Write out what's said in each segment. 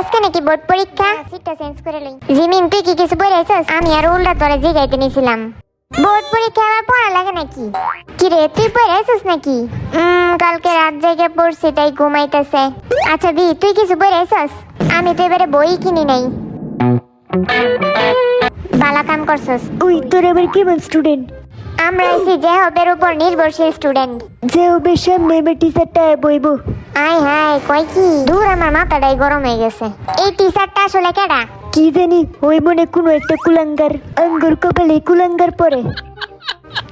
আজকে নাকি বোর্ড পরীক্ষা, সিটটা চেঞ্জ করে লই। জিমিন তুই কি কিছু বলে আইছস? আমি আর উল্টা তোরে জিগাইতে নিছিলাম। বোর্ড পরীক্ষা আবার পড়া লাগে নাকি? কি রে তুই পড়ে আইছস নাকি? কালকে রাত জেগে পড়ছি তাই ঘুমাইতেছে। আচ্ছা দি তুই কিছু পড়ে আইছস? আমি তো এবারে বই কিনি নাই। বালা কাম করছস। ওই তোর এবার কেমন স্টুডেন্ট? আমরা আইছি যে হবের উপর নির্ভরশীল স্টুডেন্ট। যে হবে সামনে এবার টিচারটা বইব। আয় হায় কই কি দূর, আমার মাথাটাই গরম হয়ে গেছে। এই টিচারটা আসলে কেডা? কি জানি, ওই মনে কোনো একটা কুলাঙ্গার, আঙ্গুর কপালে কুলাঙ্গার পরে।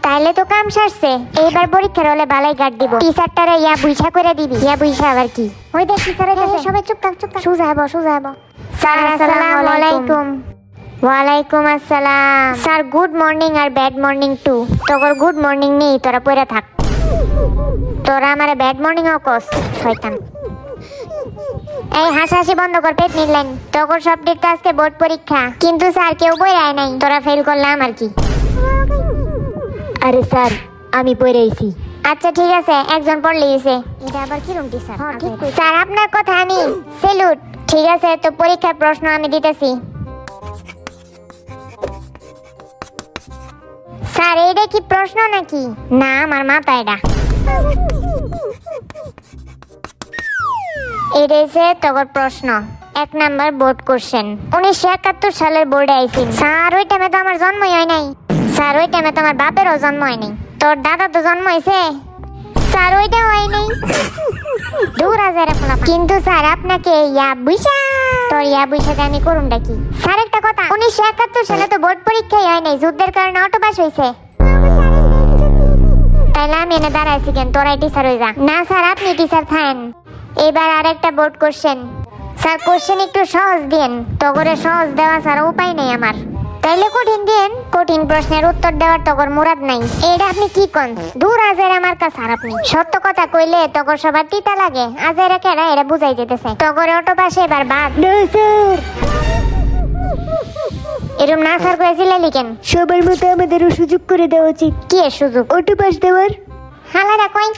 তাইলে তো কাম সারছে। এইবার পরীক্ষার হলে বালাই গার্ড দিব। টিচারটারে ইয়া বুইসা করে দিবি। ইয়া বুইসা আবার কি? ওই দেখ টিচার হইতাছে। সবাই চুপ থাক চুপ থাক। সুজা হবো সুজা হবো। স্যার আসসালামু আলাইকুম। ওয়ালাইকুম আসসালাম। স্যার গুড মর্নিং আর ব্যাড মর্নিং টু। তোর গুড মর্নিং নেই, তোরা পড়ে থাক। তোরা আমারে ব্যাড মর্নিং ও কস শয়তান। এই হাসাহাসি বন্ধ কর, পেট নিলেন। তোর সাবজেক্ট আজকে বোর্ড পরীক্ষা, কিন্তু স্যার কেউ বই আয় নাই। তোরা ফেল করলাম আর কি। আরে স্যার আমি পড়ে আইছি। আচ্ছা ঠিক আছে, একজন পড়লে গেছে। এটা আবার কি রুম টিচার? স্যার আপনার কথা আমি স্যালুট। ঠিক আছে, তো পরীক্ষার প্রশ্ন আমি দিতেছি। স্যার এইটা কি প্রশ্ন নাকি? না আমার মাথা এটা। এটা হচ্ছে তোর প্রশ্ন। 1 নাম্বার বোর্ড কোশ্চেন। 1971 সালের বোর্ডে আইছি। স্যার ওই টাইমে তো আমার জন্মই হয় নাই। স্যার ওই টাইমে তো আমার বাপেরও জন্ম হয় নাই। তোর দাদা তো জন্ম হয়েছে। স্যার ওইটা হয় নাই। দূর আজারে ফোলা। কিন্তু স্যার আপনাকে ইয়া বুইসা, তোর ইয়া বুইসাতে আমি করুমটা কি? স্যার একটা কথা, 1971 সালে তো বোর্ড পরীক্ষাই হয় নাই, যুদ্ধের কারণে অটো পাস হয়েছে। তাইলে আমি এনে দাঁড়াইছি কেন? তোরাই টিচার হয়ে যা। না স্যার আপনি টিচার থাকেন। এবার আরেকটা বোর্ড কোশ্চেন। স্যার কোশ্চেন একটু সহজ দিন। তো করে সহজ দেওয়া স্যার উপায় নেই আমার। তাইলে কঠিন দিন। কঠিন প্রশ্নের উত্তর দেওয়ার তগর মুরাদ নাই। এটা আপনি কি কোন? দূর আজের আমার কাছে। আর আপনি সত্য কথা কইলে তগর সবার তিতা লাগে। আজের কেডা এটা বুঝাই যেতেছে। তগর অটো পাশে এবার বাদ। না স্যার, এরম না স্যার কয়েছিলেন কেন? সবার মতো আমাদেরও সুযোগ করে দেওয়া উচিত। কি এর সুযোগ? অটো পাস দেওয়ার। হালারা কই?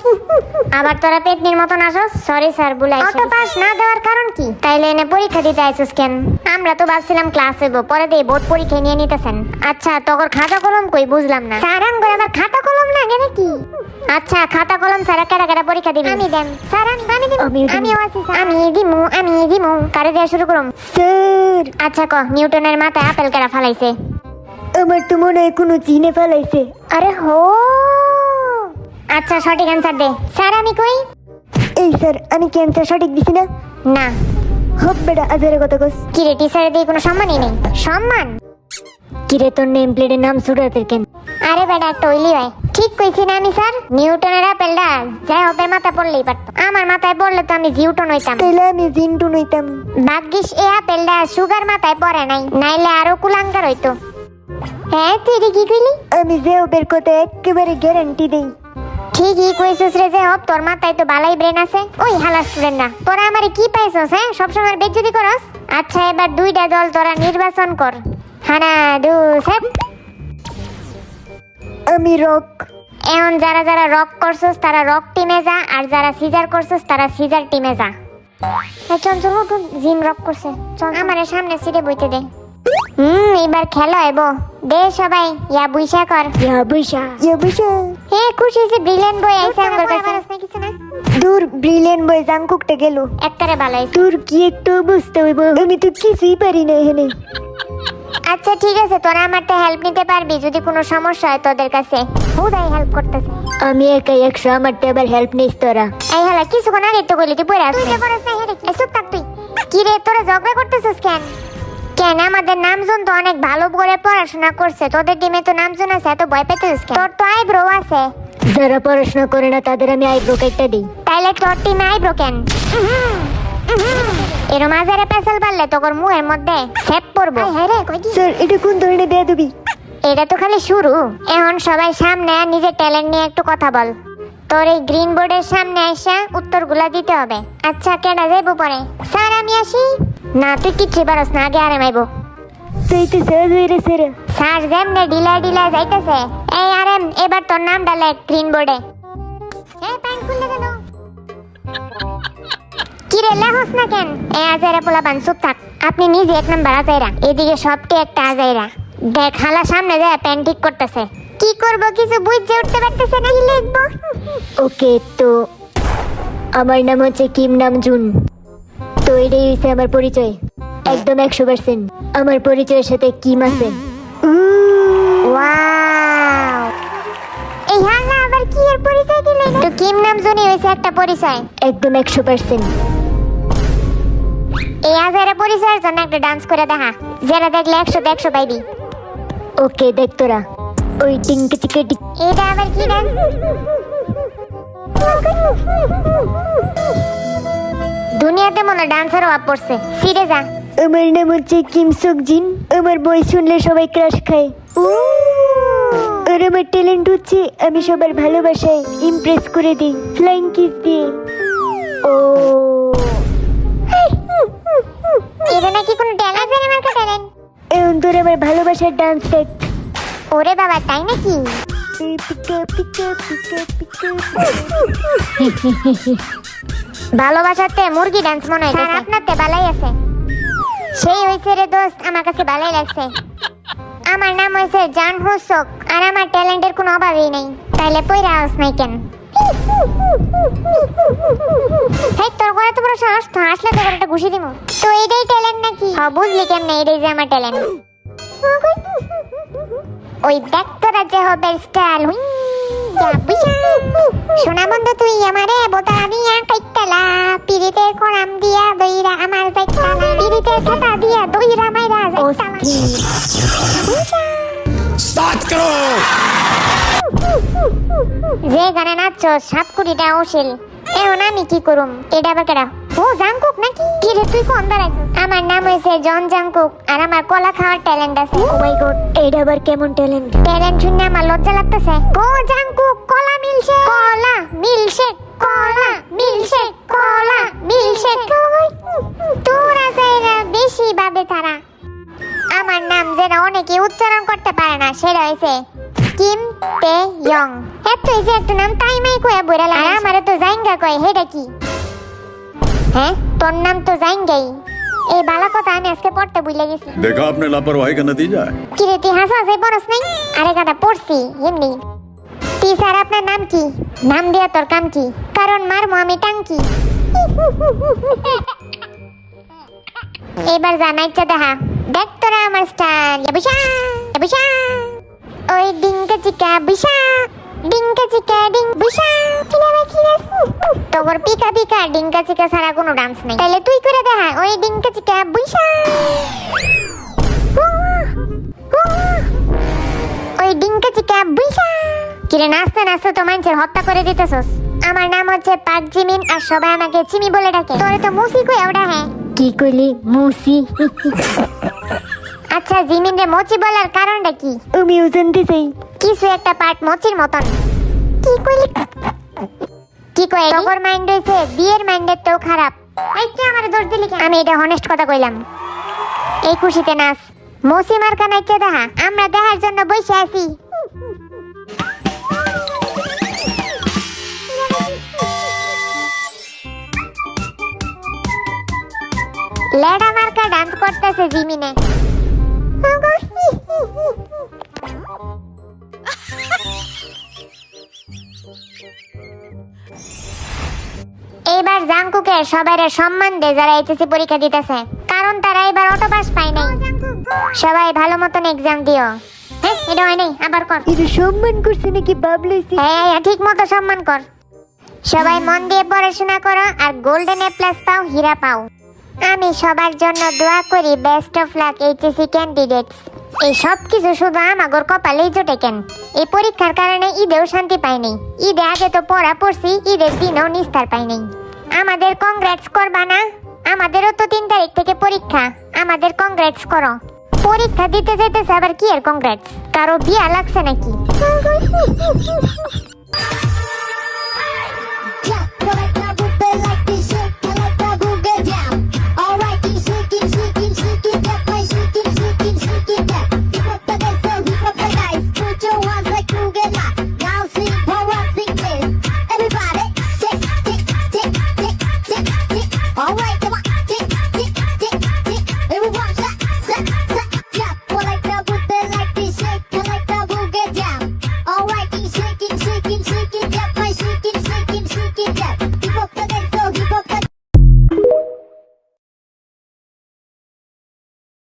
আবার তোরা পেটনির মতন আসস? সরি স্যার বুলাই। অটো পাস না দেওয়ার কারণ কি? তাইলে এনে পরীক্ষা দিতে আইছস কেন? আমরা তো ভাবছিলাম ক্লাস হইব, পরে দিয়ে বোর্ড পরীক্ষা নিয়ে নিতেছেন। আচ্ছা তোর খাতা কলম কই? বুঝলাম না। স্যার আম করে আবার খাতা কলম লাগে নাকি? আচ্ছা খাতা কলম স্যার কেডা কেডা পরীক্ষা দিবেন? আমি দেন স্যার। আমি দিব। আমিও আছি স্যার। আমি দিমু। কারে দেয়া শুরু করুম? স্যার আচ্ছা ক নিউটনের মাথায় আপেল কেডা ফালাইছে? আমার তো মনে হয় কোনো চিনে ফেলাইছে। আরে হো, আচ্ছা সঠিক অ্যান্সার দে। স্যার আমি কই? এই স্যার আমি কি অ্যান্সার সঠিক দিছি না? না। হপ বেটা আজারে কথা কস। কি রে টিচারের দিয়ে কোনো সম্মানই নেই? সম্মান? কিরে তোর নেম প্লেটের নাম সুরাতের কেন? আরে বেটা একটা ওইলি হয়। ঠিক কইছি না আমি স্যার? নিউটনের আপেলটা যাই হবে মাথায় পড়লেই পারতো। আমার মাথায় পড়লে তো আমি জিউটন হইতাম। তাইলে আমি জিন্টু নইতাম। ভাগ্যিস এই আপেলটা সুগার মাথায় পড়ে নাই, নাইলে আরো কুলাঙ্গার হইতো। হ্যাঁ তুই এটা কি কইলি? আমি যে ওদের কথা একেবারে গ্যারান্টি দেই। ঠিকই কইছিস রে। যে হব তোর মাথায় তো বালাই ব্রেন আছে। ওই হালা স্টুডেন্ট না, তোরা আমারে কি পাইছস? হ্যাঁ সবসময় বেজ্জতি করস। আচ্ছা এবার দুইটা দল তোরা নির্বাচন কর। হানা দু সেট। আমি রক। এখন যারা যারা রক করছস তারা রক টিমে যা, আর যারা সিজার করছস তারা সিজার টিমে যা। চল চল উঠ, জিম রক করছে। চল আমারে সামনে সিটে বইতে দে। এবার খেলা হইব। দে সবাই ইয়া বুইসা কর। ইয়া বৈশা। হে খুশি হইছে, ব্রিলিয়ান্ট বই আইছে আমার কাছে। কিছু না। দূর ব্রিলিয়ান্ট বয় জাংকুকটা গেল। একটারে ভালো হইছে। তোর কি একটু বুঝতে হইব, আমি তো কিছুই পারি না এখানে। আচ্ছা ঠিক আছে, তোরা আমারটা হেল্প নিতে পারবি যদি কোনো সমস্যা হয় তোদের কাছে। হুদাই হেল্প করতেছে। আমি একাই 100, আমারটা আবার হেল্প নিস তোরা। এই হালা কিছুক্ষণ আগে তো কইলি তুই পড়ে আসছিস। তুই পড়াস না হেরে কি? চুপ থাক তুই। কি রে তোরা ঝগড়া করতেছিস কেন? কেন আমাদের নামজন তো অনেক ভালো করে পড়াশোনা করছে, তোদের টিমে তো নামজন আছে, এত ভয় পেতেছিস কেন? তোর তো আইব্রো আছে। যারা পড়াশোনা করে না তাদের আমি আইব্রো কেটে দিই। তাইলে তোর টিমে আইব্রো কেন? এর মাঝারে পেছাল পারলে তোর মুখের মধ্যে সেপ পড়বো। হ্যাঁ রে কই কি? স্যার এটা কোন ধরনের বেয়াদবি? এটা তো খালি শুরু। এখন সবাই সামনে আর নিজের ট্যালেন্ট নিয়ে একটু কথা বল। তোর এই গ্রিন বোর্ডের সামনে এসে উত্তরগুলা দিতে হবে। আচ্ছা কেডা যাইবো পরে? স্যার আমি আসি। না তুই কিচ্ছু পারস না, আগে আরে মাইবো। তুই তো সহজ হয়ে রে স্যার। স্যার যেমনে ডিলা ডিলা যাইতেছে। এই আরেম এবার তোর নামটা লেখ গ্রিন বোর্ডে। এই প্যান্ট খুলে গেল। কি রে লেহস না কেন? এ আজাইরা পোলা বান চুপ থাক। আপনি নিজে এক নাম্বার আজাইরা, এদিকে সবটি একটা আজাইরা। দেখ হালা সামনে যায় প্যান ঠিক করতেছে। কি করব কিছু বুঝে উঠতে পারতেছে না, কি লিখবো? ওকে, তো আমার নাম হচ্ছে কিম নামজুন। তো এটাই হচ্ছে আমার পরিচয়, একদম 100%। আমার পরিচয়ের সাথে কিম আছে। ওয়াও, এই হালা আবার কি এর পরিচয় দিলেন? তো কিম নামজুনই হইছে একটা পরিচয়। একদম 100%। এই আজাইরা পরিচয়ের জন্য একটা ডান্স করে দেখা, যেটা দেখলে 100 পাইবি। ওকে, দেখ তোরা ওই টিঙ্কে চিকে টিক। এটা আবার কি ডান্স? দুনিয়াতে মনে ডান্সার অভাব পড়ছে। সিরে যা। আমার নাম হচ্ছে কিম সকজিন। আমার বয়স শুনলে সবাই ক্রাশ খায়। আর আমার ট্যালেন্ট হচ্ছে আমি সবার ভালোবাসায় ইমপ্রেস করে দিই ফ্লাইং কিস দিয়ে। ও এটা নাকি কোনো ট্যালেন্ট? আমার ট্যালেন্ট। এখন তোর আমার ভালোবাসার ডান্স দেখ। ওরে বাবা, তাই নাকি? পিকা পিকা পিকা পিকা। ভালোবাসাতে মুরগি ডান্স মনে হয়। আপনারতে বালাই আছে। সেই হইছে রে দোস্ত, আমার কাছে বালাই লাগছে। আমার নাম হইছে জান হোসক, আর আমার ট্যালেন্টের কোনো অভাবই নেই। তাইলে পয়রা আস নাই কেন? হেই, তোর ঘরে তো বড় সাহস, তো আসলে তো একটা ঘুষি দিমু। তো এইটাই ট্যালেন্ট নাকি? হ্যাঁ, বুঝলি কেমনে? এইটাই যে আমার ট্যালেন্ট। ওই দেখ তোরা যে হবে স্টাইল। শোনা বন্ধু, তুই আমারে বোতা দিয়া কাইতালা, পিরিতে কোরাম দিয়া দইরা আমার যাইতালা, পিরিতে ছাতা দিয়া দইরা মাইরা যাইতালা। स्टार्ट करो। যে গানে নাচছ 7 কোটিটা ওশিল। এখন আমি কি করুম? এটা আবার কেডা? ও জাংকুক নাকি? কি রে তুই কোন দাঁড়াইছিস? আমার নাম হইছে জন জাংকুক, আর আমার কলা খাওয়ার ট্যালেন্ট আছে। ও মাই গড, এটা আবার কেমন ট্যালেন্ট? ট্যালেন্ট শুনে আমার লজ্জা লাগতেছে। ও জাংকুক, কলা মিলছে, কলা মিলছে, কলা মিলছে, কলা মিলছে। তোরা যাইরা বেশি ভাবে তারা। আমার নাম যেটা অনেকে উচ্চারণ করতে পারে না, সেটা হইছে কিম তে ইয়ং। এত এই যে একটা নাম তাই মাই কয়ে বইরা লাগে। আর আমারে তো জাইঙ্গা কয়, হেডা কি? হ্যাঁ, তোর নাম তো জাইঙ্গাই। এই বালা কথা আমি আজকে পড়তে ভুলে গেছি। देखा आपने लापरवाही का नतीजा है। কি রে, তুই হাসা হাসি পড়স নাই? আরে গাদা, পড়ছি এমনি। টিচার, আপনার নাম কি? নাম দিয়া তোর কাম কি? কারণ মারমু আমি টাঙ্কি। এবার জানাইছে দেখা। দেখ তোরা আমার স্টাইল। বিশা বিশা, ওই ডিঙ্কা চিকা বিশা, ডিঙ্কা চিকা ডিং বিশা। তোর পিকা পিকা ডিঙ্কা চিকা ছাড়া কোনো ডান্স নেই। তাহলে তুই করে দেখা ওই ডিঙ্কা চিকা বিশা, ওই ডিঙ্কা চিকা বিশা। কিরে, নাচতে নাচতে তো মানুষের হত্যা করে দিতেছস। আমার নাম হচ্ছে পাক জিমিন, আর সবাই আমাকে চিমি বলে ডাকে। তোরে তো মুসি কই ওটা? হ্যাঁ, কি কইলি? মুসি? আচ্ছা, জিমিন রে মোচি বলার কারণটা কি? আমিও জানতে চাই। কিছু একটা পার্ট মোচির মতন। কি কইলি? কি কই? তোর মাইন্ড হইছে বিয়ের মাইন্ডের তো খারাপ। এই তুই আমারে দোষ দিলি কেন? আমি এটা হনেস্ট কথা কইলাম। এই খুশিতে নাচ। মোচি মার্কা নাইতে দেখা, আমরা দেখার জন্য বসে আছি। লেডা মার্কা ডান্স করতেছে জিমিনে। এইবার জাংকুকে সবাইরে সম্মান দে যারা এইচএসসি পরীক্ষা দিতেছে, কারণ তারা এবার অটো পাস পায় নাই। সবাই ভালো মতন এক্সাম দিও। হ্যাঁ, এটা হয় নাই, আবার কর। এটা সম্মান করছে নাকি বাবলাইছি? হ্যাঁ, ঠিক মতো সম্মান কর। সবাই মন দিয়ে পড়াশোনা করো, আর গোল্ডেন এ প্লাস পাও, হীরা পাও। আমি সবার জন্য দোয়া করি, best of luck HSC candidates. এই সব কিছু শুধু আমাগর কপালেই জোটে কেন? এই পরীক্ষার কারণে ঈদেও শান্তি পাইনি। ঈদে আগে তো পড়া পড়ছি, ঈদের দিনেও নিস্তার পাইনি। আমাদের কংগ্রেটস করবা না? আমাদেরও তো 3 তারিখ থেকে পরীক্ষা। আমাদের কংগ্রেটস করো। পরীক্ষা দিতে যেতেছে আবার কি এর কংগ্রেটস? কারো বিয়া লাগছে নাকি?